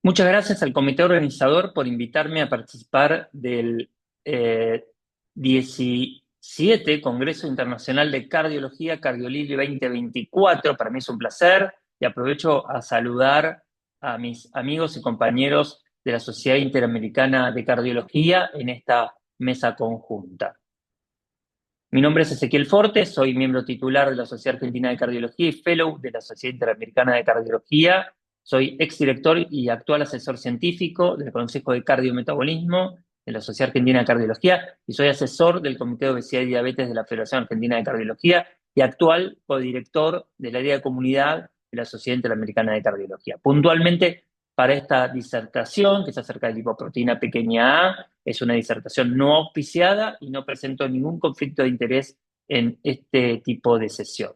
Muchas gracias al comité organizador por invitarme a participar del eh, 17 Congreso Internacional de Cardiología, Cardiolivre 2024. Para mí es un placer y aprovecho a saludar a mis amigos y compañeros de la Sociedad Interamericana de Cardiología en esta mesa conjunta. Mi nombre es Ezequiel Fortes, soy miembro titular de la Sociedad Argentina de Cardiología y fellow de la Sociedad Interamericana de Cardiología. Soy exdirector y actual asesor científico del Consejo de Cardiometabolismo de la Sociedad Argentina de Cardiología y soy asesor del Comité de Obesidad y Diabetes de la Federación Argentina de Cardiología y actual codirector del área de comunidad de la Sociedad Interamericana de Cardiología. Puntualmente, para esta disertación, que es acerca de lipoproteína pequeña a, es una disertación no auspiciada y no presento ningún conflicto de interés en este tipo de sesión.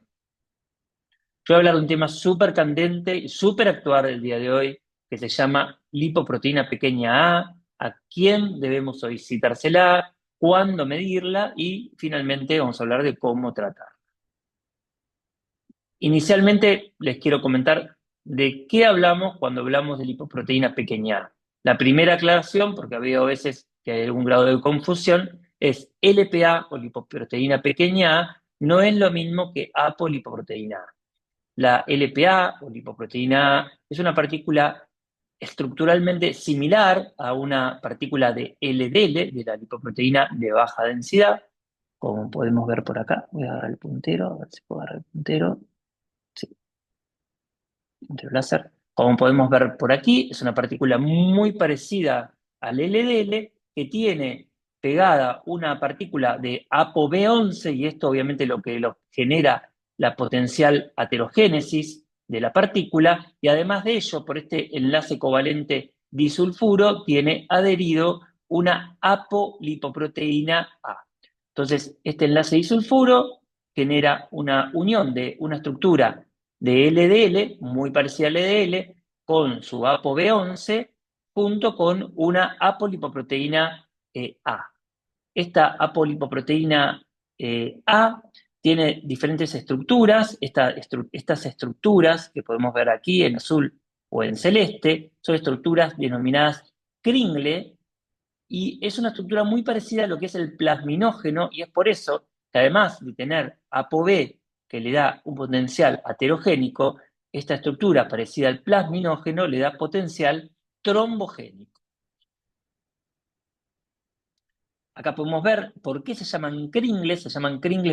Yo voy a hablar de un tema súper candente y súper actual el día de hoy, que se llama lipoproteína pequeña a quién debemos solicitársela, cuándo medirla y finalmente vamos a hablar de cómo tratarla. Inicialmente les quiero comentar de qué hablamos cuando hablamos de lipoproteína pequeña a. La primera aclaración, porque ha habido veces que hay algún grado de confusión, es LPA o lipoproteína pequeña a no es lo mismo que apolipoproteína A. La LPA o lipoproteína A es una partícula estructuralmente similar a una partícula de LDL, de la lipoproteína de baja densidad, como podemos ver por acá. Voy a agarrar el puntero, a ver si puedo agarrar el puntero. Sí, puntero láser. Como podemos ver por aquí, es una partícula muy parecida al LDL que tiene pegada una partícula de ApoB11 y esto obviamente lo que lo genera la potencial aterogénesis de la partícula y además de ello, por este enlace covalente disulfuro, tiene adherido una apolipoproteína A. Entonces, este enlace disulfuro genera una unión de una estructura de LDL, muy parecida al LDL, con su ApoB11, junto con una apolipoproteína A. Esta apolipoproteína A tiene diferentes estructuras. Estas estructuras que podemos ver aquí en azul o en celeste son estructuras denominadas Kringle y es una estructura muy parecida a lo que es el plasminógeno y es por eso que además de tener ApoB que le da un potencial aterogénico, esta estructura parecida al plasminógeno le da potencial trombogénico. Acá podemos ver por qué se llaman kringles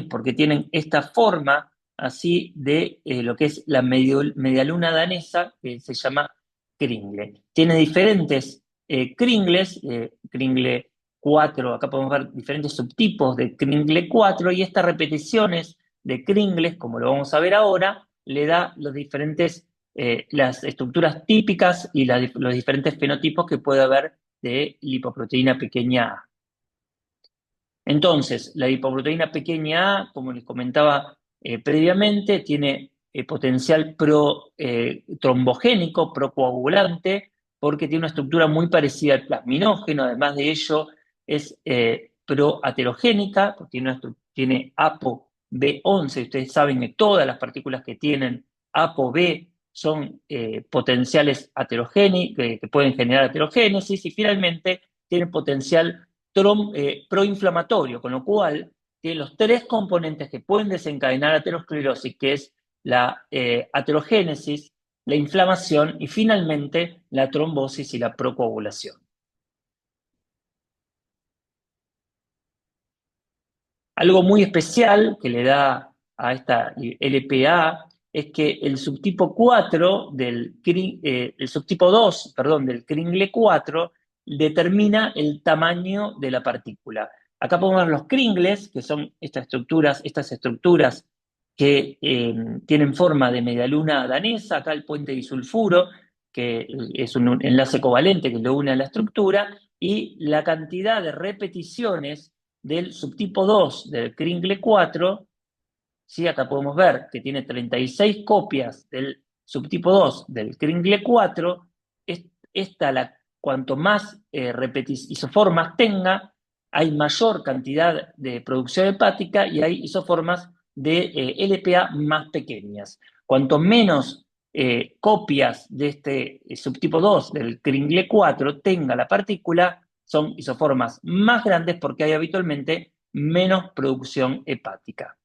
porque tienen esta forma así de lo que es la medialuna danesa, que se llama kringle. Tiene diferentes kringles, kringle 4, acá podemos ver diferentes subtipos de kringle 4 y estas repeticiones de kringles, como lo vamos a ver ahora, le da los diferentes, las estructuras típicas y los diferentes fenotipos que puede haber de lipoproteína pequeña A. Entonces, la lipoproteína pequeña A, como les comentaba previamente, tiene potencial trombogénico, procoagulante, porque tiene una estructura muy parecida al plasminógeno. Además de ello, es proaterogénica, porque tiene ApoB11. Ustedes saben que todas las partículas que tienen ApoB son potenciales aterogénicos, que pueden generar aterogénesis, y finalmente tiene potencial proinflamatorio, con lo cual tiene los tres componentes que pueden desencadenar aterosclerosis, que es la aterogénesis, la inflamación y finalmente la trombosis y la procoagulación. Algo muy especial que le da a esta LPA es que el subtipo 4 el subtipo 2, perdón, del Kringle 4 determina el tamaño de la partícula. Acá podemos ver los Kringles, que son estas estructuras que tienen forma de medialuna danesa, acá el puente disulfuro, que es un enlace covalente que lo une a la estructura, y la cantidad de repeticiones del subtipo 2 del Kringle 4, ¿sí? Acá podemos ver que tiene 36 copias del subtipo 2 del Kringle 4. Cuanto más isoformas tenga, hay mayor cantidad de producción hepática y hay isoformas de LPA más pequeñas. Cuanto menos copias de este subtipo 2 del Kringle 4 tenga la partícula, son isoformas más grandes porque hay habitualmente menos producción hepática.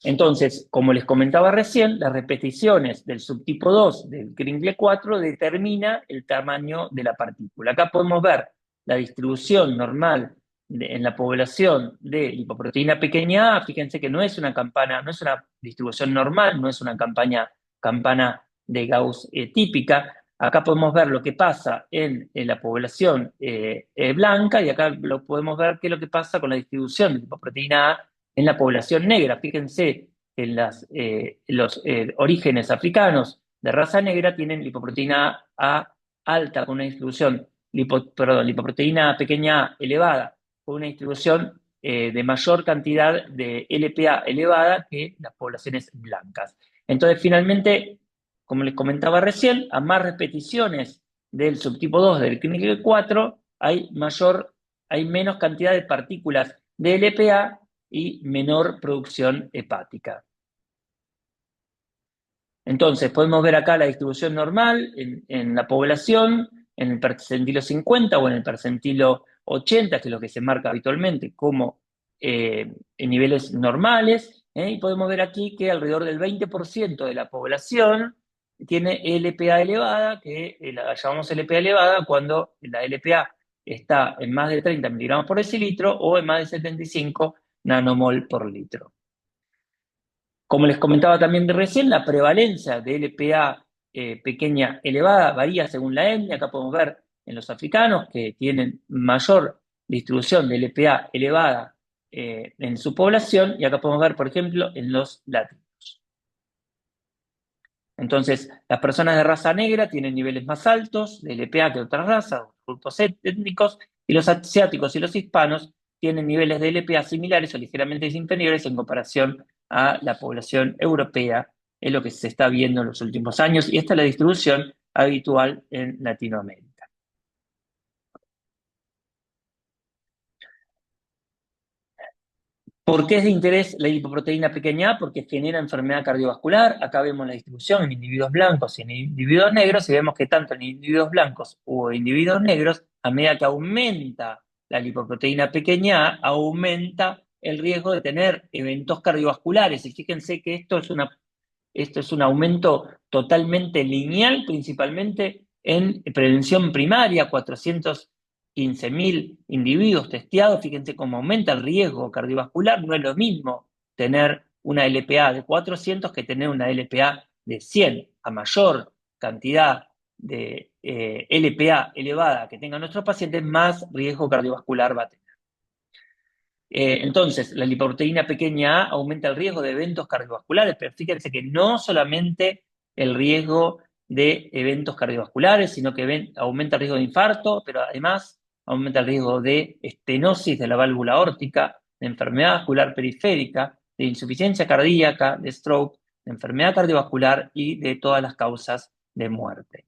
Entonces, como les comentaba recién, las repeticiones del subtipo 2 del Kringle 4 determina el tamaño de la partícula. Acá podemos ver la distribución normal en la población de lipoproteína pequeña A. Fíjense que no es una campana, no es una distribución normal, no es una campana de Gauss típica. Acá podemos ver lo que pasa en la población blanca, y acá lo podemos ver qué es lo que pasa con la distribución de lipoproteína A en la población negra. Fíjense en los orígenes africanos de raza negra tienen lipoproteína A alta con una distribución, lipoproteína pequeña A elevada con una distribución de mayor cantidad de LPA elevada que las poblaciones blancas. Entonces, finalmente, como les comentaba recién, a más repeticiones del subtipo 2 del Kringle 4, hay menos cantidad de partículas de LPA y menor producción hepática. Entonces, podemos ver acá la distribución normal en la población, en el percentilo 50 o en el percentilo 80, que es lo que se marca habitualmente como en niveles normales, y podemos ver aquí que alrededor del 20% de la población tiene LPA elevada, que la llamamos LPA elevada cuando la LPA está en más de 30 miligramos por decilitro o en más de 75 nanomol por litro. Como les comentaba también de recién, la prevalencia de LPA pequeña elevada varía según la etnia. Acá podemos ver en los africanos que tienen mayor distribución de LPA elevada en su población, y acá podemos ver, por ejemplo, en los latinos. Entonces, las personas de raza negra tienen niveles más altos de LPA que otras razas, grupos étnicos, y los asiáticos y los hispanos tienen niveles de LPA similares o ligeramente inferiores en comparación a la población europea, es lo que se está viendo en los últimos años, y esta es la distribución habitual en Latinoamérica. ¿Por qué es de interés la lipoproteína pequeña A? Porque genera enfermedad cardiovascular. Acá vemos la distribución en individuos blancos y en individuos negros, y vemos que tanto en individuos blancos o individuos negros, a medida que aumenta la lipoproteína pequeña A, aumenta el riesgo de tener eventos cardiovasculares. Y fíjense que esto es un aumento totalmente lineal, principalmente en prevención primaria, 415.000 individuos testeados. Fíjense cómo aumenta el riesgo cardiovascular. No es lo mismo tener una LPA de 400 que tener una LPA de 100. A mayor cantidad de LPA elevada que tengan nuestros pacientes, más riesgo cardiovascular va a tener. Entonces, la lipoproteína pequeña A aumenta el riesgo de eventos cardiovasculares, pero fíjense que no solamente el riesgo de eventos cardiovasculares, sino que aumenta el riesgo de infarto, pero además aumenta el riesgo de estenosis de la válvula aórtica, de enfermedad vascular periférica, de insuficiencia cardíaca, de stroke, de enfermedad cardiovascular y de todas las causas de muerte.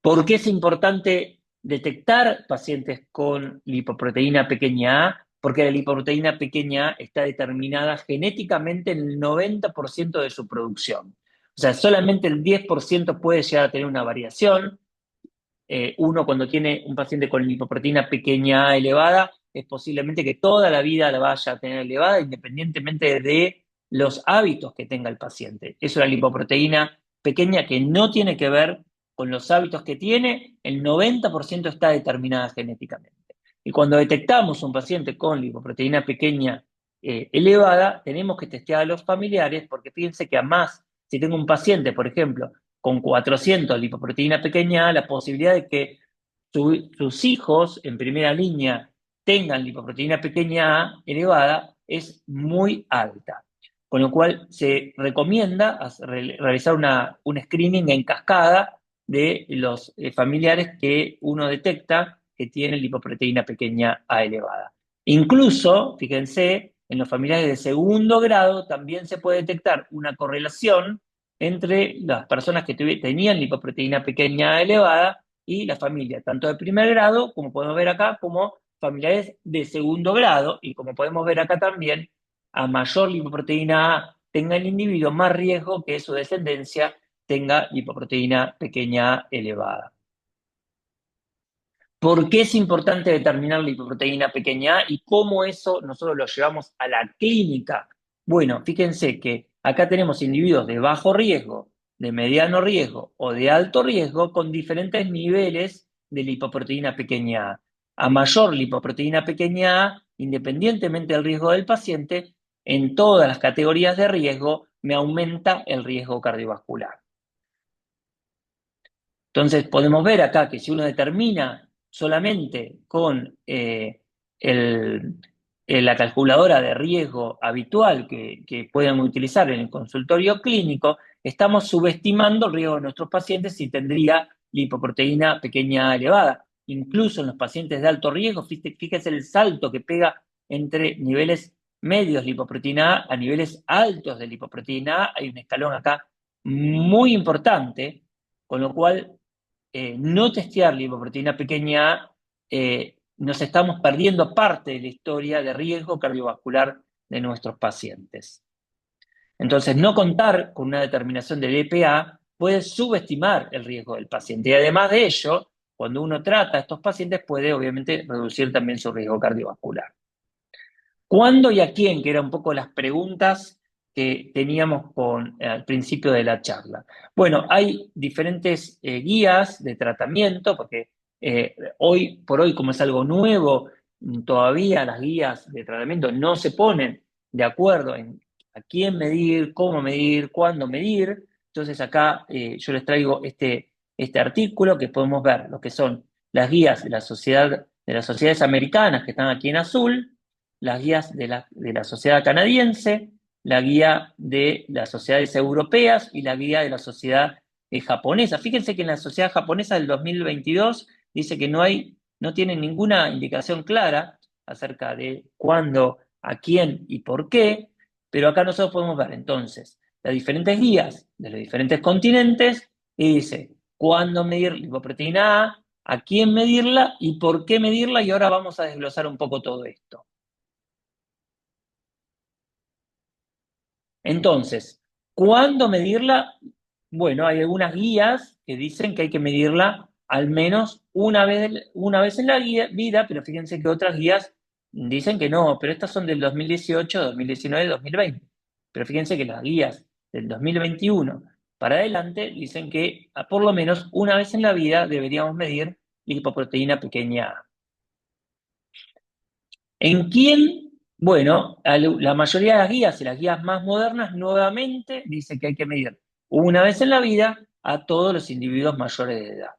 ¿Por qué es importante detectar pacientes con lipoproteína pequeña A? Porque la lipoproteína pequeña A está determinada genéticamente en el 90% de su producción. O sea, solamente el 10% puede llegar a tener una variación. Uno, cuando tiene un paciente con lipoproteína pequeña A elevada, es posiblemente que toda la vida la vaya a tener elevada, independientemente de los hábitos que tenga el paciente. Es una lipoproteína pequeña que no tiene que ver con los hábitos que tiene, el 90% está determinada genéticamente. Y cuando detectamos un paciente con lipoproteína pequeña elevada, tenemos que testear a los familiares, porque fíjense que a más, si tengo un paciente, por ejemplo, con 400 lipoproteína pequeña, la posibilidad de que sus hijos en primera línea tengan lipoproteína pequeña A elevada es muy alta. Con lo cual se recomienda realizar un screening en cascada de los familiares que uno detecta que tienen lipoproteína pequeña A elevada. Incluso, fíjense, en los familiares de segundo grado también se puede detectar una correlación entre las personas que tenían lipoproteína pequeña elevada y la familia, tanto de primer grado, como podemos ver acá, como familiares de segundo grado, y como podemos ver acá también, a mayor lipoproteína A tenga el individuo, más riesgo que su descendencia tenga lipoproteína pequeña a elevada. ¿Por qué es importante determinar la lipoproteína pequeña A y cómo eso nosotros lo llevamos a la clínica? Bueno, fíjense que acá tenemos individuos de bajo riesgo, de mediano riesgo o de alto riesgo con diferentes niveles de lipoproteína pequeña A. A mayor lipoproteína pequeña A, independientemente del riesgo del paciente, en todas las categorías de riesgo me aumenta el riesgo cardiovascular. Entonces podemos ver acá que si uno determina solamente con la calculadora de riesgo habitual que pueden utilizar en el consultorio clínico, estamos subestimando el riesgo de nuestros pacientes si tendría lipoproteína pequeña elevada. Incluso en los pacientes de alto riesgo, fíjese el salto que pega entre niveles medios de lipoproteína A niveles altos de lipoproteína A. Hay un escalón acá muy importante, con lo cual no testear lipoproteína pequeña A, nos estamos perdiendo parte de la historia de riesgo cardiovascular de nuestros pacientes. Entonces, no contar con una determinación del EPA puede subestimar el riesgo del paciente. Y además de ello, cuando uno trata a estos pacientes, puede obviamente reducir también su riesgo cardiovascular. ¿Cuándo y a quién? Que eran un poco las preguntas que teníamos al principio de la charla. Bueno, hay diferentes guías de tratamiento, porque hoy por hoy, como es algo nuevo, todavía las guías de tratamiento no se ponen de acuerdo en a quién medir, cómo medir, cuándo medir. Entonces acá yo les traigo este artículo que podemos ver, lo que son las guías de las sociedades americanas que están aquí en azul, las guías de la sociedad canadiense, la guía de las sociedades europeas y la guía de la sociedad japonesa. Fíjense que en la sociedad japonesa del 2022 dice que no tiene ninguna indicación clara acerca de cuándo, a quién y por qué, pero acá nosotros podemos ver entonces las diferentes guías de los diferentes continentes y dice cuándo medir lipoproteína a quién medirla y por qué medirla, y ahora vamos a desglosar un poco todo esto. Entonces, ¿cuándo medirla? Bueno, hay algunas guías que dicen que hay que medirla al menos una vez en la vida, pero fíjense que otras guías dicen que no, pero estas son del 2018, 2019, 2020. Pero fíjense que las guías del 2021 para adelante dicen que por lo menos una vez en la vida deberíamos medir lipoproteína pequeña A. ¿En quién? Bueno, la mayoría de las guías y las guías más modernas nuevamente dicen que hay que medir una vez en la vida a todos los individuos mayores de edad.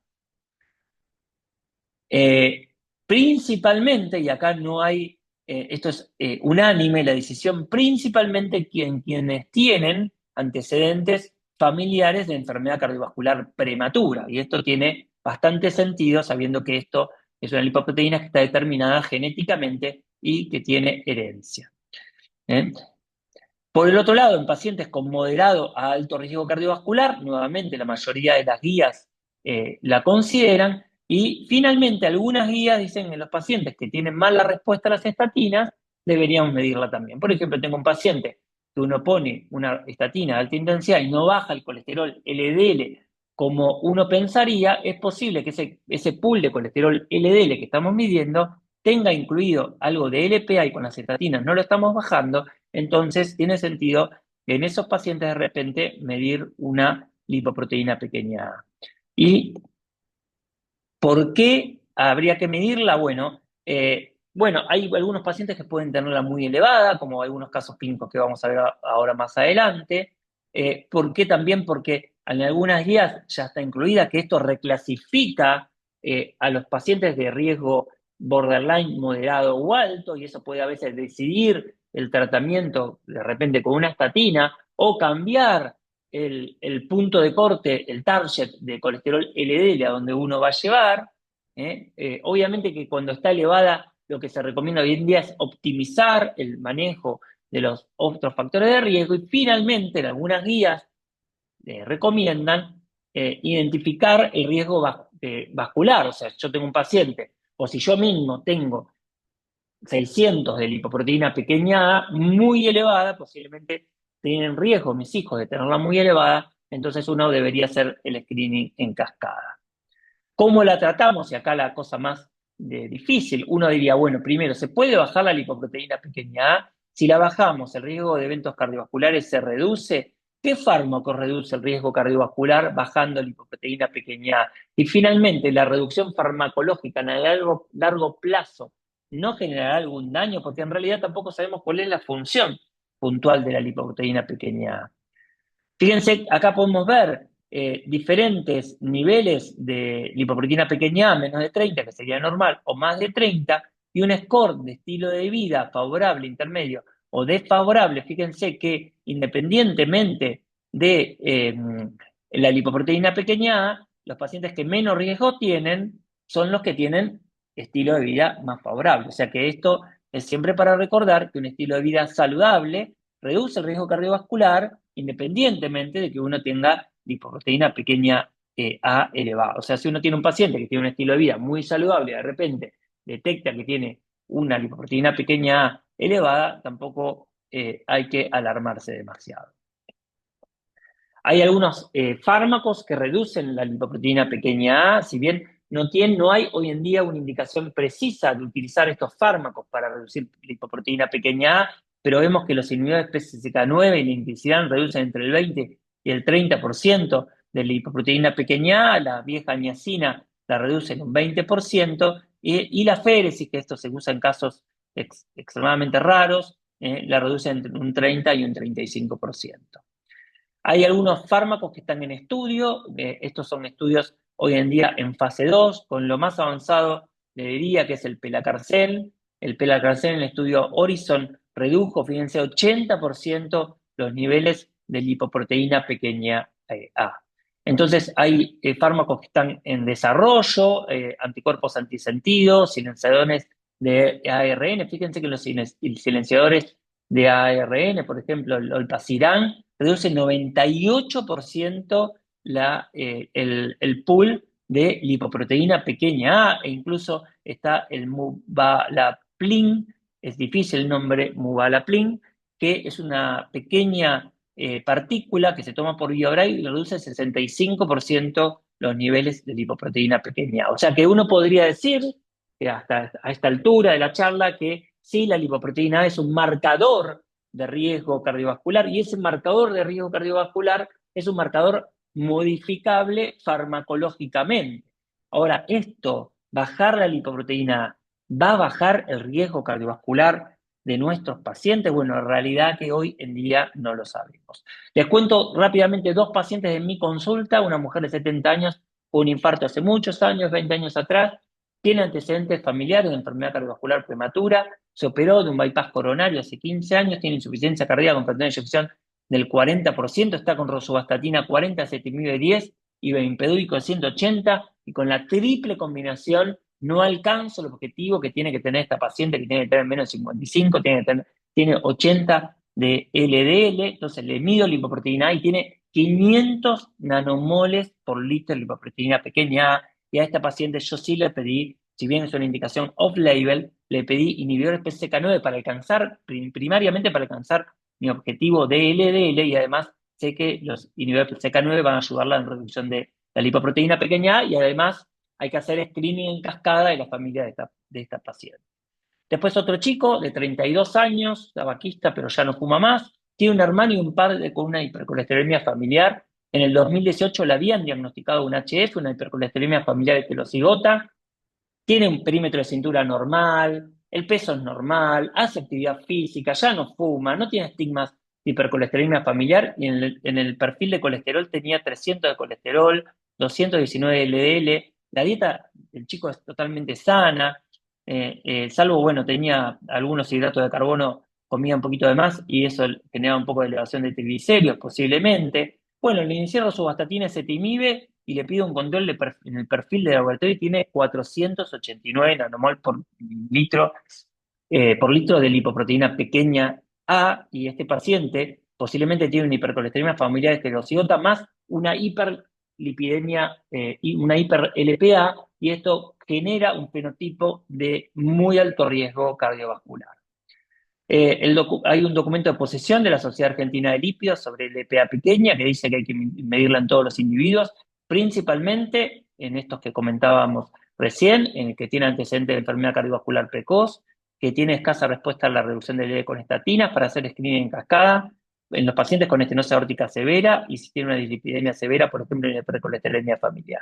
Principalmente, y acá no hay, esto es unánime, la decisión principalmente quienes tienen antecedentes familiares de enfermedad cardiovascular prematura, y esto tiene bastante sentido sabiendo que esto es una lipoproteína que está determinada genéticamente y que tiene herencia. ¿Eh? Por el otro lado, en pacientes con moderado a alto riesgo cardiovascular, nuevamente la mayoría de las guías la consideran, y finalmente algunas guías dicen en los pacientes que tienen mala respuesta a las estatinas, deberíamos medirla también. Por ejemplo, tengo un paciente que uno pone una estatina de alta intensidad y no baja el colesterol LDL como uno pensaría, es posible que ese pool de colesterol LDL que estamos midiendo tenga incluido algo de LPA y con las estatinas no lo estamos bajando. Entonces, tiene sentido que en esos pacientes de repente medir una lipoproteína pequeña. ¿Y por qué habría que medirla? Bueno, hay algunos pacientes que pueden tenerla muy elevada, como algunos casos clínicos que vamos a ver ahora más adelante. ¿Por qué también? Porque en algunas guías ya está incluida que esto reclasifica a los pacientes de riesgo borderline moderado o alto, y eso puede a veces decidir el tratamiento de repente con una estatina o cambiar el punto de corte, el target de colesterol LDL a donde uno va a llevar. Obviamente que cuando está elevada, lo que se recomienda hoy en día es optimizar el manejo de los otros factores de riesgo, y finalmente en algunas guías recomiendan identificar el riesgo vascular. O sea, yo tengo un paciente, o si yo mismo tengo 600 de lipoproteína pequeña A muy elevada, posiblemente tienen riesgo mis hijos de tenerla muy elevada, entonces uno debería hacer el screening en cascada. ¿Cómo la tratamos? Y acá la cosa más difícil, uno diría, bueno, primero, ¿se puede bajar la lipoproteína pequeña A? Si la bajamos, ¿el riesgo de eventos cardiovasculares se reduce? ¿Qué fármaco reduce el riesgo cardiovascular bajando lipoproteína pequeña A? Y finalmente, ¿la reducción farmacológica en el largo plazo no generará algún daño? Porque en realidad tampoco sabemos cuál es la función puntual de la lipoproteína pequeña A. Fíjense, acá podemos ver diferentes niveles de lipoproteína pequeña A, menos de 30, que sería normal, o más de 30, y un score de estilo de vida favorable, intermedio o desfavorable. Fíjense que independientemente de la lipoproteína pequeña A, los pacientes que menos riesgo tienen son los que tienen estilo de vida más favorable. O sea que esto es siempre para recordar que un estilo de vida saludable reduce el riesgo cardiovascular independientemente de que uno tenga lipoproteína pequeña A elevada. O sea, si uno tiene un paciente que tiene un estilo de vida muy saludable y de repente detecta que tiene una lipoproteína pequeña A elevada, tampoco hay que alarmarse demasiado. Hay algunos fármacos que reducen la lipoproteína pequeña A, si bien no hay hoy en día una indicación precisa de utilizar estos fármacos para reducir lipoproteína pequeña A, pero vemos que los inhibidores PCSK9 y la inclisiran reducen entre el 20 y el 30% de la lipoproteína pequeña A, la vieja niacina la reduce en un 20%, y la féresis, que esto se usa en casos extremadamente raros, la reduce entre un 30 y un 35%. Hay algunos fármacos que están en estudio, estos son estudios hoy en día en fase 2, con lo más avanzado le diría que es el pelacarsen. El pelacarsen en el estudio Horizon redujo, fíjense, 80% los niveles de lipoproteína pequeña A. Entonces hay fármacos que están en desarrollo, anticuerpos antisentidos, silenciadores de ARN. Fíjense que los silenciadores de ARN, por ejemplo, el olpasiran, reduce 98% el pool de lipoproteína pequeña A, e incluso está el muvalaplin, es difícil el nombre, muvalaplin, que es una pequeña partícula que se toma por vía oral y reduce 65% los niveles de lipoproteína pequeña A. O sea que uno podría decir, que hasta a esta altura de la charla, que sí, la lipoproteína A es un marcador de riesgo cardiovascular, y ese marcador de riesgo cardiovascular es un marcador modificable farmacológicamente. Ahora, bajar la lipoproteína, ¿va a bajar el riesgo cardiovascular de nuestros pacientes? Bueno, en realidad que hoy en día no lo sabemos. Les cuento rápidamente dos pacientes de mi consulta, una mujer de 70 años con un infarto hace muchos años, 20 años atrás, tiene antecedentes familiares de enfermedad cardiovascular prematura, se operó de un bypass coronario hace 15 años, tiene insuficiencia cardíaca con fracción de eyección del 40%, está con rosuvastatina 40, ezetimibe 10 y bempedoico 180, y con la triple combinación no alcanza el objetivo que tiene que tener esta paciente, que tiene que tener menos de 55, tiene 80 de LDL, entonces le mido lipoproteína A y tiene 500 nanomoles por litro de lipoproteína pequeña A, y a esta paciente yo sí le pedí, si bien es una indicación off-label, le pedí inhibidores PCSK9 para alcanzar, primariamente para alcanzar mi objetivo de LDL, y además sé que los inhibidores PCSK9 van a ayudarla en reducción de la lipoproteína pequeña A, y además hay que hacer screening en cascada de la familia de esta paciente. Después otro chico de 32 años, tabaquista pero ya no fuma más, tiene un hermano y un padre con una hipercolesterolemia familiar. En el 2018 le habían diagnosticado un HF, una hipercolesterolemia familiar heterozigota, tiene un perímetro de cintura normal, el peso es normal, hace actividad física, ya no fuma, no tiene estigmas de hipercolesterolemia familiar, y en el perfil de colesterol tenía 300 de colesterol, 219 de LDL. La dieta del chico es totalmente sana, salvo, bueno, tenía algunos hidratos de carbono, comía un poquito de más y eso generaba un poco de elevación de triglicéridos posiblemente. Bueno, le inicié rosuvastatina, ezetimibe, y le pido un control en el perfil de laboratorio, y tiene 489 nanomol por litro de lipoproteína pequeña A, y este paciente posiblemente tiene una hipercolesterolemia familiar heterozigota más una hiperlipidemia y una hiper-LPA, y esto genera un fenotipo de muy alto riesgo cardiovascular. Hay un documento de posesión de la Sociedad Argentina de Lípidos sobre el EPA pequeña que dice que hay que medirla en todos los individuos, principalmente en estos que comentábamos recién, en el que tiene antecedentes de enfermedad cardiovascular precoz, que tiene escasa respuesta a la reducción del LDL con estatinas para hacer screening en cascada, en los pacientes con estenosis aórtica severa y si tiene una dislipidemia severa, por ejemplo, en la hipercolesterolemia familiar.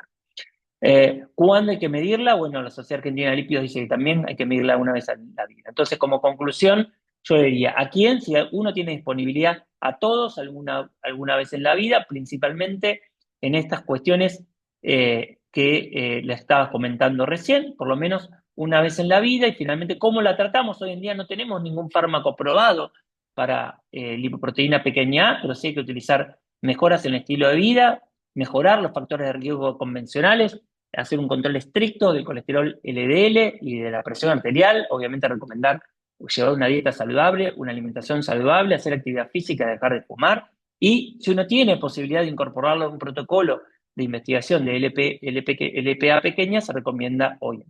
¿Cuándo hay que medirla? Bueno, la Sociedad Argentina de Lípidos dice que también hay que medirla una vez en la vida. Entonces, como conclusión, yo diría, ¿a quién? Si uno tiene disponibilidad, a todos alguna vez en la vida, principalmente en estas cuestiones que le estaba comentando recién, por lo menos una vez en la vida, y finalmente, ¿cómo la tratamos? Hoy en día no tenemos ningún fármaco probado para lipoproteína pequeña A, pero sí hay que utilizar mejoras en el estilo de vida, mejorar los factores de riesgo convencionales, hacer un control estricto del colesterol LDL y de la presión arterial, obviamente recomendar llevar una dieta saludable, una alimentación saludable, hacer actividad física, dejar de fumar, y si uno tiene posibilidad de incorporarlo a un protocolo de investigación de LPA pequeña, se recomienda hoy.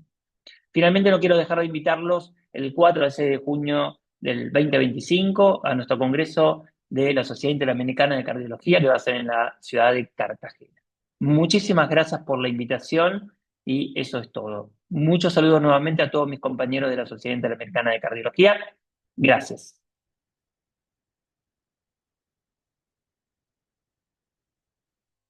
Finalmente, no quiero dejar de invitarlos el 4 al 6 de junio del 2025 a nuestro congreso de la Sociedad Interamericana de Cardiología, que va a ser en la ciudad de Cartagena. Muchísimas gracias por la invitación y eso es todo. Muchos saludos nuevamente a todos mis compañeros de la Sociedad Interamericana de Cardiología. Gracias.